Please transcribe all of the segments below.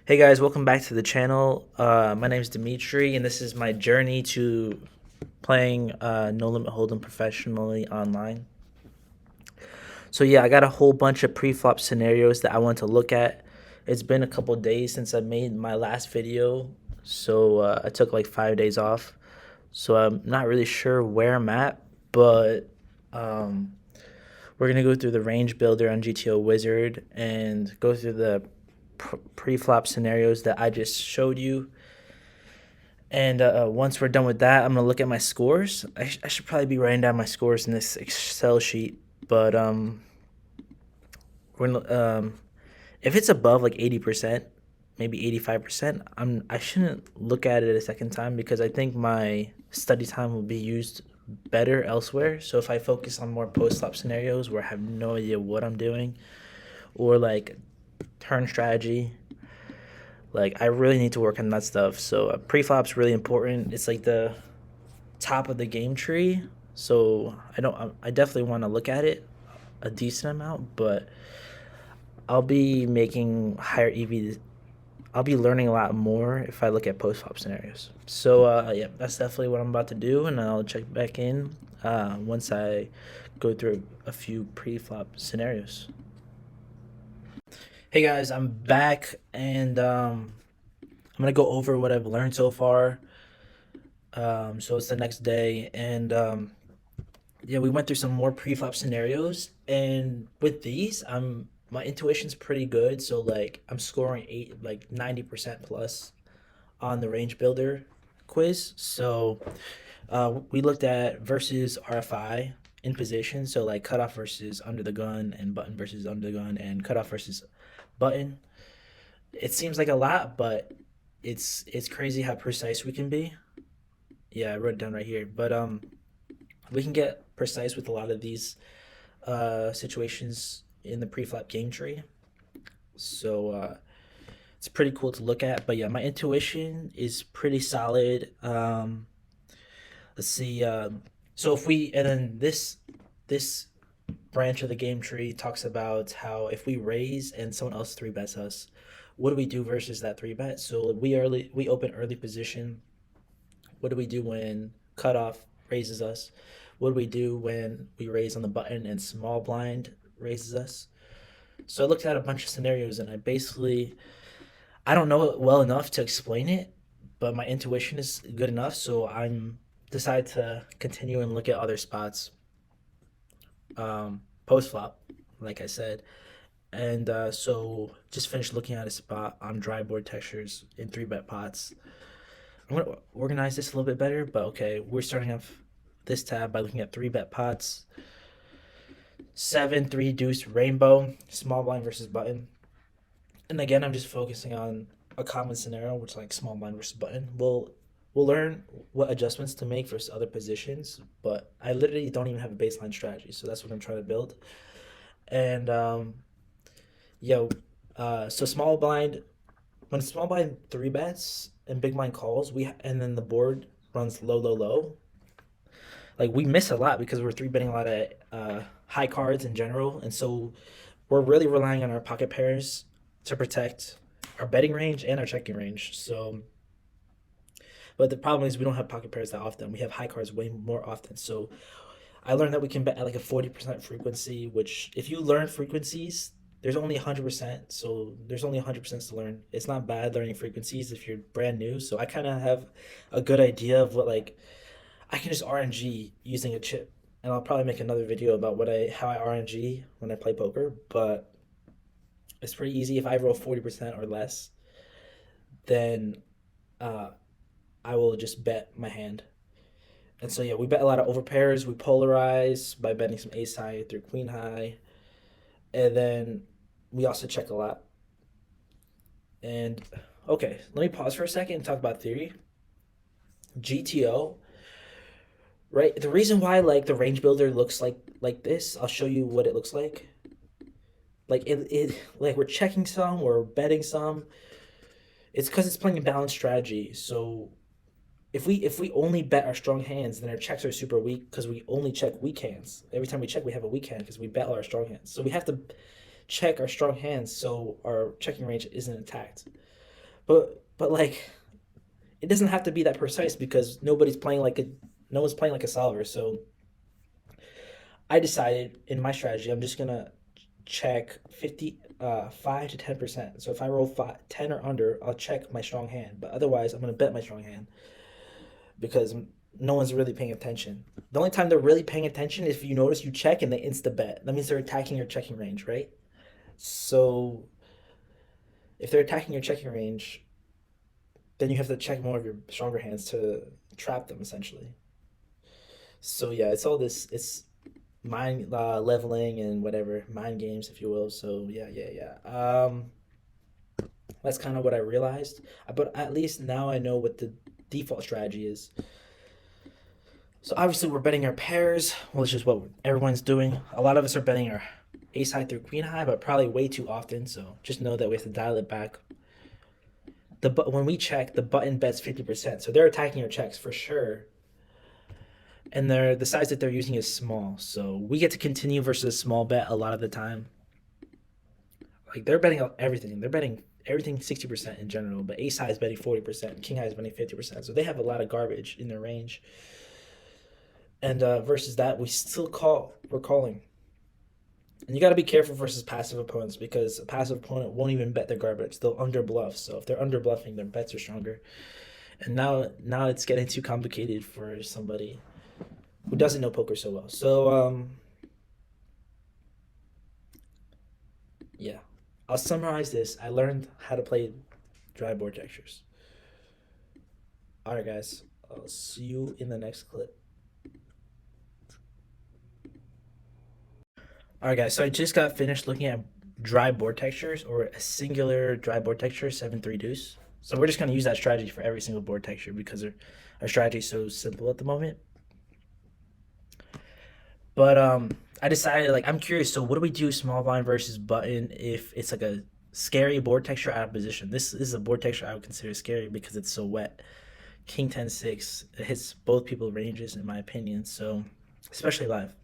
Hey guys, welcome back to the channel. My name is Dimitri, and this is my journey to playing No Limit Hold'em professionally online. So yeah, I got a whole bunch of pre-flop scenarios that I want to look at. It's been a couple days since I made my last video, so I took like 5 days off. So I'm not really sure where I'm at, but um, we're gonna go through the range builder on GTO Wizard and go through the pre-flop scenarios that I just showed you. And once we're done with that, I'm gonna look at my scores. I should probably be writing down my scores in this Excel sheet, but we're gonna, if it's above like 80%, maybe 85%, I shouldn't look at it a second time because I think my study time will be used better elsewhere. So if I focus on more post flop scenarios where I have no idea what I'm doing, or like turn strategy, like I really need to work on that stuff. So pre-flop's really important. It's like the top of the game tree. So I definitely want to look at it a decent amount, but I'll be making higher EV. I'll be learning a lot more if I look at post flop scenarios. So yeah, that's definitely what I'm about to do, and I'll check back in once I go through a few pre-flop scenarios. Hey guys, I'm back, and I'm gonna go over what I've learned so far. So it's the next day, and yeah, we went through some more pre-flop scenarios, and with these, my intuition's pretty good. So like I'm scoring 90% plus on the range builder quiz. So we looked at versus RFI in position. So like cutoff versus under the gun, and button versus under the gun, and cutoff versus button. It seems like a lot, but it's crazy how precise we can be. Yeah, I wrote it down right here. But we can get precise with a lot of these situations in the pre-flop game tree. So it's pretty cool to look at. But yeah, my intuition is pretty solid. Let's see. So if we and then this branch of the game tree talks about how if we raise and someone else three bets us, what do we do versus that three bet? So we open early position. What do we do when cutoff raises us? What do we do when we raise on the button and small blind raises us? So I looked at a bunch of scenarios, and I don't know it well enough to explain it, but my intuition is good enough, so I'm decide to continue and look at other spots post flop, like I said. And so just finished looking at a spot on dry board textures in three bet pots. I'm gonna organize this a little bit better, but okay, we're starting off this tab by looking at three bet pots. 7, 3 deuce rainbow, small blind versus button. And again, I'm just focusing on a common scenario, which is like small blind versus button. We'll learn what adjustments to make versus other positions, but I literally don't even have a baseline strategy, so that's what I'm trying to build. And yo, so small blind, when small blind three bets and big blind calls, and then the board runs low, low, low. Like we miss a lot because we're three betting a lot of high cards in general, and so we're really relying on our pocket pairs to protect our betting range and our checking range. So, but the problem is we don't have pocket pairs that often. We have high cards way more often. So I learned that we can bet at like a 40% frequency, which if you learn frequencies, there's only 100%. So there's only 100% to learn. It's not bad learning frequencies if you're brand new. So I kind of have a good idea of what like I can just RNG using a chip. And I'll probably make another video about how I RNG when I play poker, but it's pretty easy. If I roll 40% or less, then uh, I will just bet my hand. And so yeah, we bet a lot of overpairs. We polarize by betting some ace high through queen high, and then we also check a lot. And okay, let me pause for a second and talk about theory. GTO, right? The reason why like the range builder looks like this, I'll show you what it looks like. Like it like we're checking some, we're betting some. It's because it's playing a balanced strategy. So if we only bet our strong hands, then our checks are super weak because we only check weak hands. Every time we check, we have a weak hand because we bet all our strong hands. So we have to check our strong hands so our checking range isn't attacked. But like it doesn't have to be that precise because no one's playing like a solver. So I decided in my strategy I'm just gonna check 5 to 10%. So if I roll 10 or under, I'll check my strong hand. But otherwise, I'm gonna bet my strong hand because no one's really paying attention. The only time they're really paying attention is if you notice you check and they insta bet. That means they're attacking your checking range, right? So if they're attacking your checking range, then you have to check more of your stronger hands to trap them essentially. So yeah, it's all this. It's mind leveling and whatever mind games, if you will. So yeah. That's kind of what I realized. But at least now I know what the default strategy is. So obviously we're betting our pairs, which is what everyone's doing. A lot of us are betting our ace high through queen high, but probably way too often. So just know that we have to dial it back. When we check, the button bets 50%, so they're attacking our checks for sure. And the size that they're using is small, so we get to continue versus small bet a lot of the time. Like they're betting everything. They're betting everything 60% in general, but ace high is betting 40%, king high is betting 50%. So they have a lot of garbage in their range. And versus that, we're calling. And you got to be careful versus passive opponents because a passive opponent won't even bet their garbage. They'll under bluff. So if they're under bluffing, their bets are stronger. And now it's getting too complicated for somebody who doesn't know poker so well. So yeah, I'll summarize this. I learned how to play dry board textures. All right, guys. I'll see you in the next clip. All right, guys. So I just got finished looking at dry board textures or a singular dry board texture, 7-3 deuce. So we're just gonna use that strategy for every single board texture because our strategy is so simple at the moment. But I decided like I'm curious. So what do we do small blind versus button if it's like a scary board texture out of position? This is a board texture I would consider scary because it's so wet. King 10-6 it hits both people ranges in my opinion. So especially live.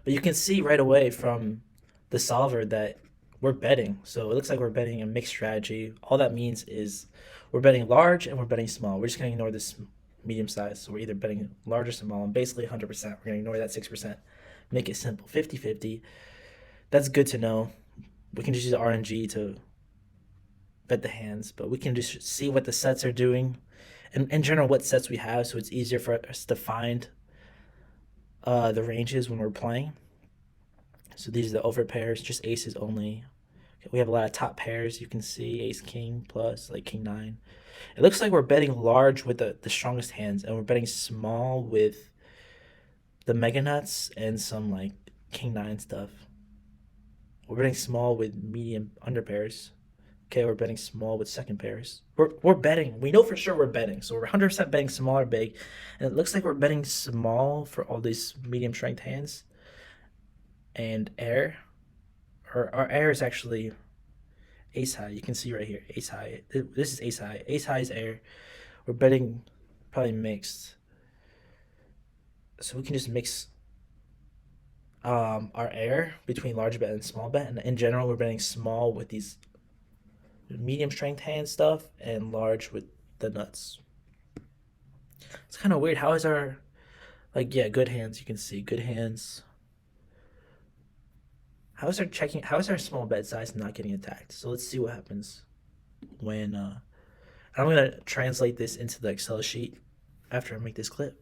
But you can see right away from the solver that we're betting. So it looks like we're betting a mixed strategy. All that means is we're betting large and we're betting small. We're just going to ignore this medium size. So we're either betting large or small and basically 100%. We're going to ignore that 6%. Make it simple, 50-50. That's good to know. We can just use RNG to bet the hands, but we can just see what the sets are doing and in general what sets we have so it's easier for us to find the ranges when we're playing. So these are the over pairs, just aces only. Okay, we have a lot of top pairs. You can see ace king plus like king 9. It looks like we're betting large with the strongest hands, and we're betting small with the mega nuts and some like king 9 stuff. We're betting small with medium under pairs. Okay, we're betting small with second pairs. We're betting. We know for sure we're betting. So we're 100% betting small or big. And it looks like we're betting small for all these medium strength hands. And air. Our air is actually ace high. You can see right here, ace high. This is ace high. Ace high is air. We're betting probably mixed. So we can just mix our air between large bet and small bet. And in general, we're betting small with these medium strength hand stuff and large with the nuts. It's kind of weird. How is our yeah, good hands, you can see good hands. How is our small bet size not getting attacked? So let's see what happens when I'm gonna translate this into the Excel sheet after I make this clip.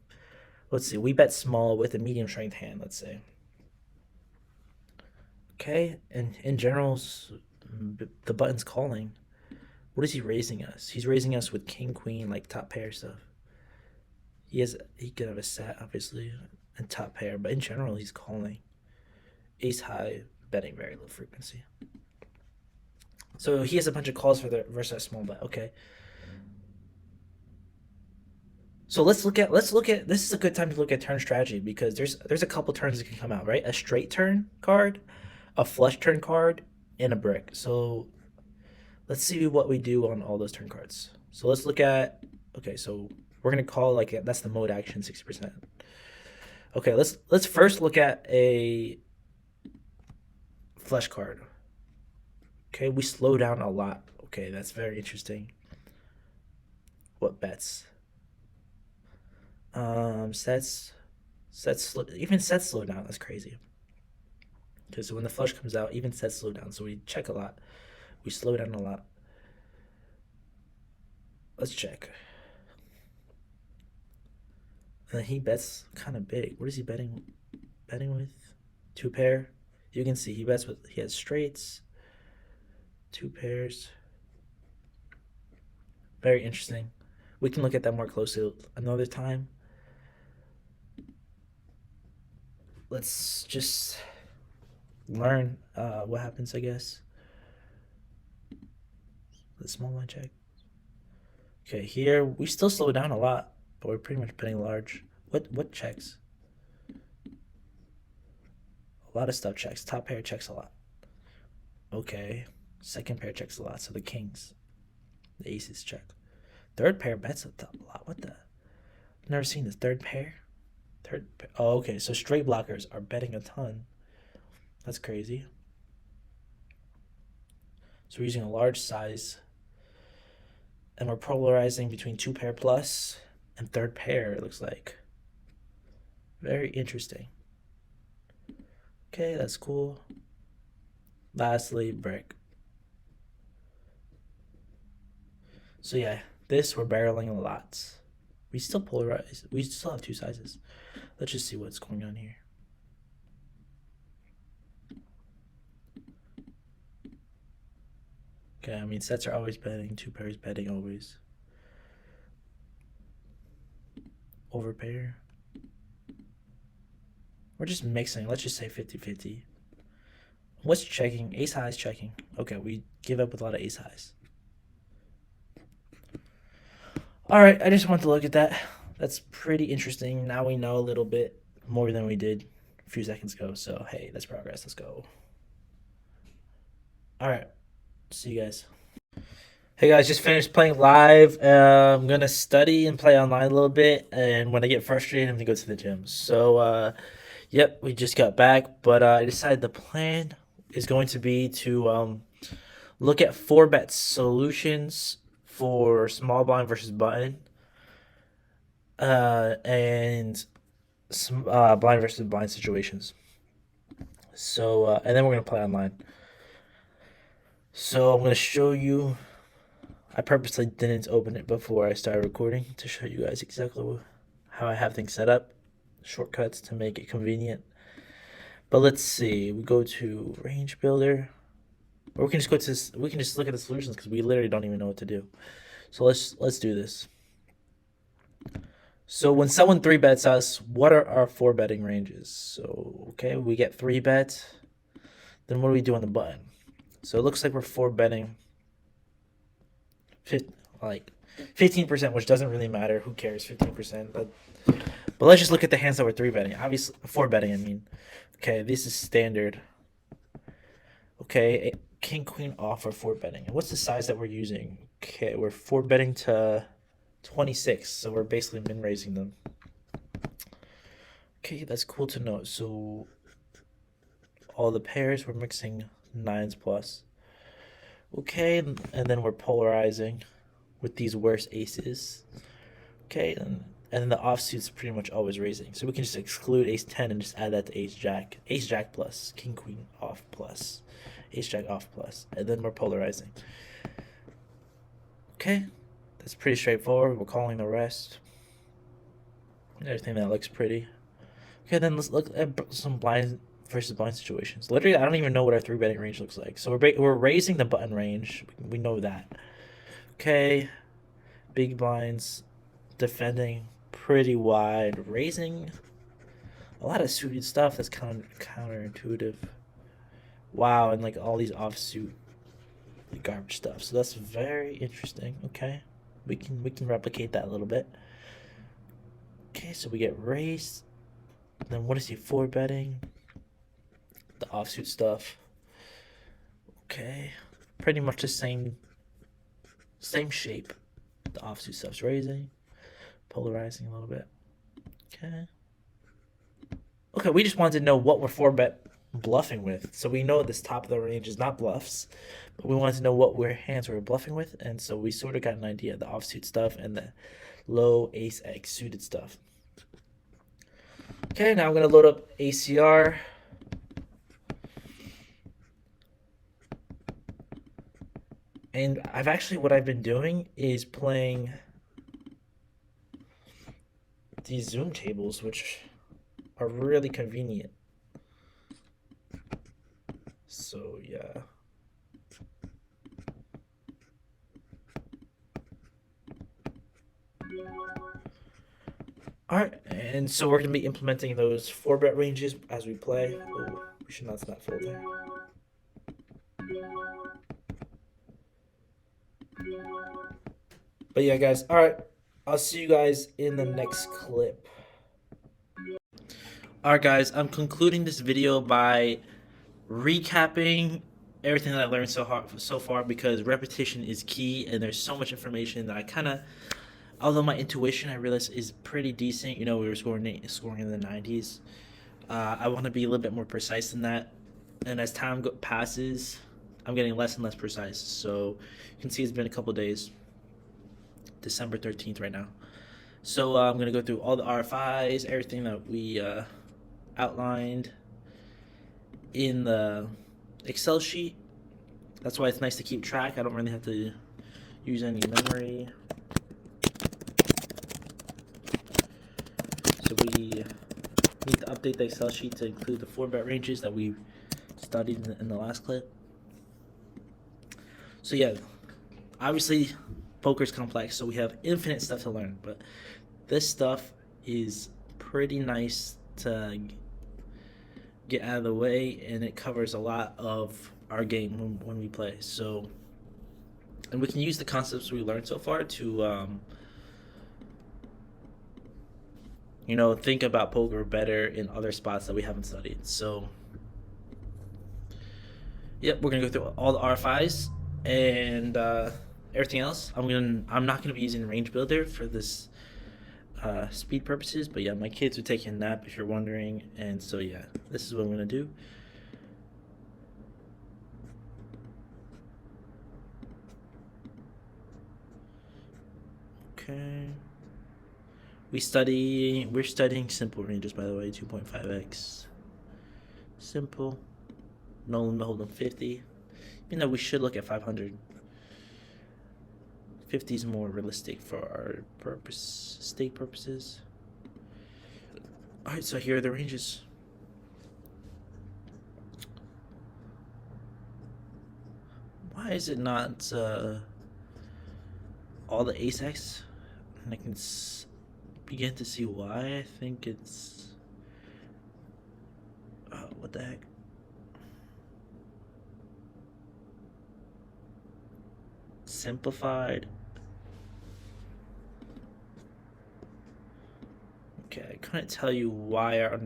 Let's see, we bet small with a medium strength hand, let's say. Okay, and in general, the button's calling. What is he raising us? He's raising us with king, queen, like top pair stuff. He could have a set, obviously, and top pair, but in general, he's calling. Ace high, betting very low frequency. So he has a bunch of calls for the versus small bet. Okay. So let's look at this is a good time to look at turn strategy because there's a couple turns that can come out, right? A straight turn card, a flush turn card, and a brick. So let's see what we do on all those turn cards. So let's look at so we're gonna call that's the mode action 60%. Okay, let's first look at a flush card. Okay, we slow down a lot. Okay, that's very interesting. What bets? Sets. Even sets slow down. That's crazy. Because when the flush comes out, even sets slow down. So we check a lot. We slow down a lot. Let's check. And then he bets kind of big. What is he betting? Betting with two pair. You can see he bets with. He has straights. Two pairs. Very interesting. We can look at that more closely another time. Let's just learn what happens, I guess. The small line check. Okay, here we still slow down a lot, but we're pretty much betting large. What checks? A lot of stuff checks. Top pair checks a lot. Okay, second pair checks a lot. So the kings, the aces check. Third pair bets a lot. What the? I've never seen this. Third pair. Third. Pair. Oh, okay. So straight blockers are betting a ton. That's crazy. So we're using a large size, and we're polarizing between two pair plus and third pair. It looks like. Very interesting. Okay, that's cool. Lastly, brick. So yeah, this we're barreling a lot. We still polarize. We still have two sizes. Let's just see what's going on here. Okay, I mean sets are always betting, two pairs betting always. Overpair. We're just mixing. Let's just say 50-50. What's checking? Ace highs checking. Okay, we give up with a lot of ace highs. All right, I just want to look at that. That's pretty interesting. Now we know a little bit more than we did a few seconds ago. So, hey, that's progress. Let's go. All right, see you guys. Hey guys, just finished playing live. I'm gonna study and play online a little bit, and when I get frustrated, I'm gonna go to the gym. So, yep, we just got back, but I decided the plan is going to be to look at four bet solutions for small blind versus button, and some blind versus blind situations. So, and then we're gonna play online. So I'm gonna show you. I purposely didn't open it before I started recording to show you guys exactly how I have things set up, shortcuts to make it convenient. But let's see. We go to range builder, or we can just go to this. We can just look at the solutions because we literally don't even know what to do. So let's do this. So when someone three bets us, what are our four betting ranges? So okay, we get three bets. Then what do we do on the button? So it looks like we're four betting. Like 15%, which doesn't really matter. Who cares? 15%. But let's just look at the hands that we're three betting. Obviously, four betting. I mean, okay, this is standard. Okay, king queen off or four betting. And what's the size that we're using? Okay, we're four betting to 26, so we're basically min raising them. Okay, that's cool to know. So all the pairs we're mixing nines plus. Okay, and then we're polarizing with these worse aces. Okay, and then the offsuit's pretty much always raising. So we can just exclude ace 10 and just add that to ace jack. Ace jack plus, king queen off plus, ace jack off plus, and then we're polarizing. Okay, that's pretty straightforward. We're calling the rest. Everything that looks pretty. Okay, then let's look at some blind versus blind situations. Literally, I don't even know what our three betting range looks like. So we're raising the button range. We know that. Okay, big blinds, defending pretty wide, raising a lot of suited stuff that's kind of counterintuitive. Wow, and like all these offsuit garbage stuff. So that's very interesting. Okay, we can replicate that a little bit. Okay, so we get raised. Then what is he four betting? The offsuit stuff. Okay, pretty much the same shape. The offsuit stuff's raising, polarizing a little bit. Okay. Okay, we just wanted to know what we're four bet bluffing with. So we know this top of the range is not bluffs, but we wanted to know what hands we're bluffing with, and so we sort of got an idea of the offsuit stuff and the low ace X suited stuff. Okay, now I'm gonna load up ACR. And what I've been doing is playing these Zoom tables, which are really convenient. So yeah. Alright, and so we're gonna be implementing those 4-bet ranges as we play. Ooh, we should not snap fold there. But yeah, guys, alright. I'll see you guys in the next clip. Alright, guys, I'm concluding this video by recapping everything that I learned so far, because repetition is key, and there's so much information that I kind of, although my intuition I realize is pretty decent. You know, we were scoring in the 90s. I want to be a little bit more precise than that, and as time passes, I'm getting less and less precise. So you can see it's been a couple days. December 13th right now. So I'm gonna go through all the RFIs, everything that we outlined in the Excel sheet. That's why it's nice to keep track. I don't really have to use any memory. So we need to update the Excel sheet to include the 4-bet ranges that we studied in the last clip. So yeah, obviously poker's complex, so we have infinite stuff to learn, but this stuff is pretty nice to get out of the way, and it covers a lot of our game when we play. So, and we can use the concepts we learned so far to you know, think about poker better in other spots that we haven't studied. So yep, we're gonna go through all the RFIs and everything else. I'm not gonna be using range builder for this speed purposes, but yeah, my kids are taking a nap if you're wondering, and so yeah, this is what I'm gonna do. Okay. We're studying simple ranges, by the way, 2.5x. Simple. No limit hold'em 50. You know, we should look at 500. 50 is more realistic for our stake purposes. Alright, so here are the ranges. Why is it not all the ace X? And I can begin to see why. I think it's what the heck? Simplified. Okay, I couldn't tell you why our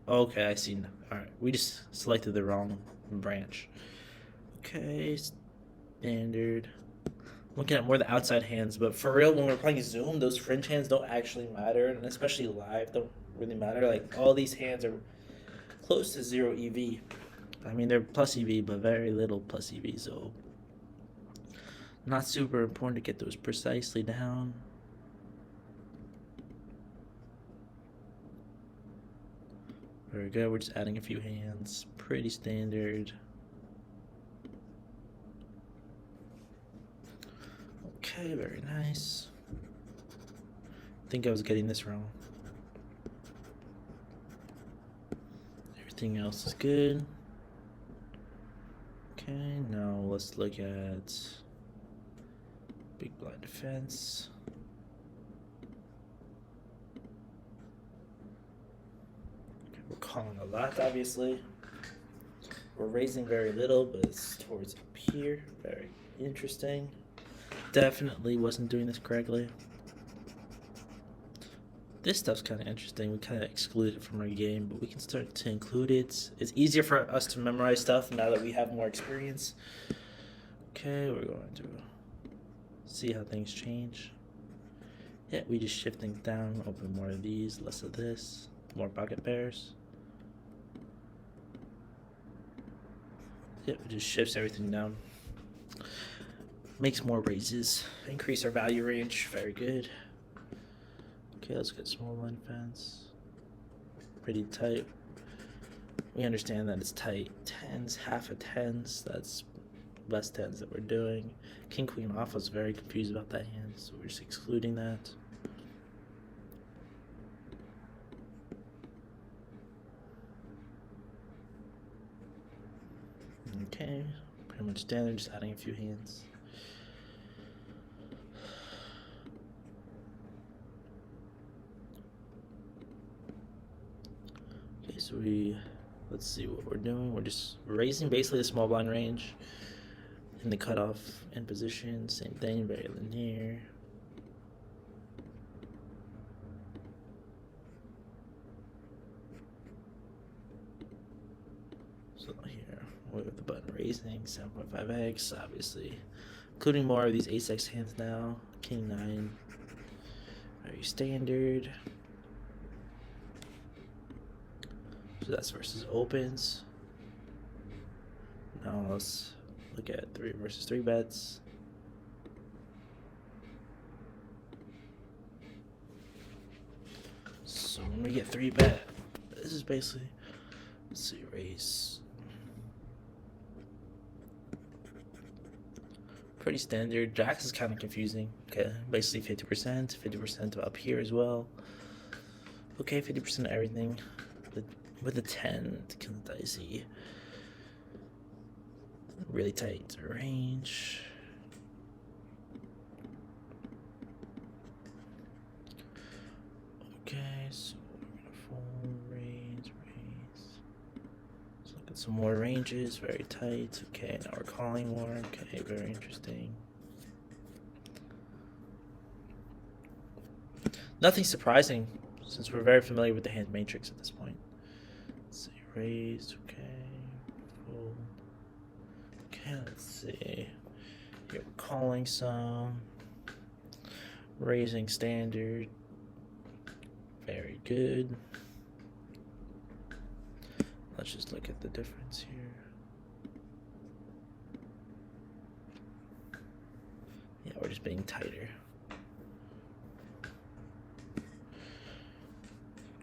okay, I see. Alright, we just selected the wrong branch. Okay, standard. Looking at more the outside hands, but for real, when we're playing Zoom, those fringe hands don't actually matter, and especially live don't really matter. Like, all these hands are close to 0 EV. I mean, they're plus EV, but very little plus EV, so not super important to get those precisely down. Very good, we're just adding a few hands. Pretty standard. Okay, very nice. I think I was getting this wrong. Everything else is good. Okay, now let's look at big blind defense. Okay, we're calling a lot, obviously. We're raising very little, but it's towards up here. Very interesting. Definitely wasn't doing this correctly. This stuff's kind of interesting. We kind of exclude it from our game, but we can start to include it. It's easier for us to memorize stuff now that we have more experience. Okay, we're going to see how things change. Yeah, we just shift things down, open more of these, less of this, more pocket pairs. Yep, it just shifts everything down. Makes more raises. Increase our value range. Very good. Okay, let's get small blind fence. Pretty tight. We understand that it's tight. Tens, half of tens. That's less tens that we're doing. King queen off. Was very confused about that hand, so we're just excluding that. Okay, pretty much standard. Just adding a few hands. Okay, so let's see what we're doing. We're just raising basically the small blind range in the cutoff and position. Same thing, very linear. So here, with the button raising, 7.5x, obviously. Including more of these ace-x hands now. King 9, very standard. So that's versus opens. Now let's look at 3 versus 3 bets. So when we get 3 bet, this is basically, let's see, raise. Pretty standard. Jacks is kind of confusing. Okay, basically 50%, 50% up here as well. Okay, 50% of everything. With a 10, it's kind of dicey. Really tight range. Okay, so we're gonna fold, raise. Let's look at some more ranges. Very tight. Okay, now we're calling more. Okay, very interesting. Nothing surprising, since we're very familiar with the hand matrix at this point. Let's see, raise, okay, fold. Okay, let's see. Here we're calling some, raising standard. Very good. Let's just look at the difference here. Yeah, we're just being tighter.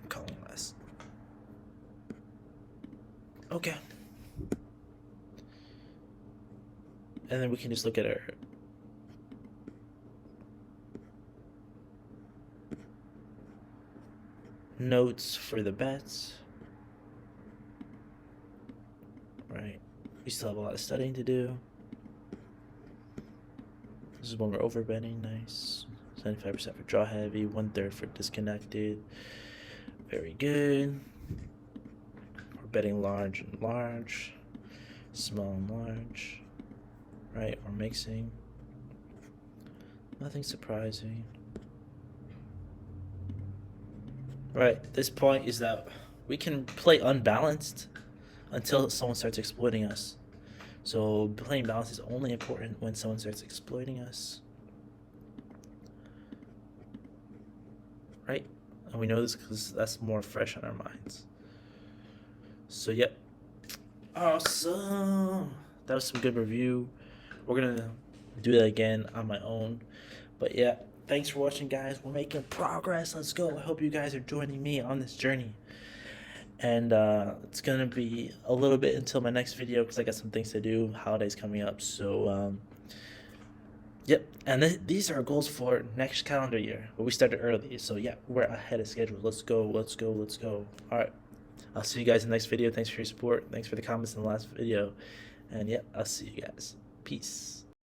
Calling less. Okay. And then we can just look at our notes for the bets. Right. We still have a lot of studying to do. This is when we're overbetting. Nice. 75% for draw heavy, 1/3 for disconnected. Very good. We're betting large and large, small and large. Right, we're mixing. Nothing surprising. Right, this point is that we can play unbalanced until someone starts exploiting us. So playing balanced is only important when someone starts exploiting us. Right? And we know this because that's more fresh on our minds. So yep. Awesome. That was some good review. We're gonna do that again on my own. But yeah, thanks for watching, guys. We're making progress. Let's go. I hope you guys are joining me on this journey. And it's gonna be a little bit until my next video because I got some things to do. Holidays coming up. So yep. And these are our goals for next calendar year. But we started early. So yeah, we're ahead of schedule. Let's go. Let's go. Let's go. All right. I'll see you guys in the next video. Thanks for your support. Thanks for the comments in the last video. And yeah, I'll see you guys. Peace.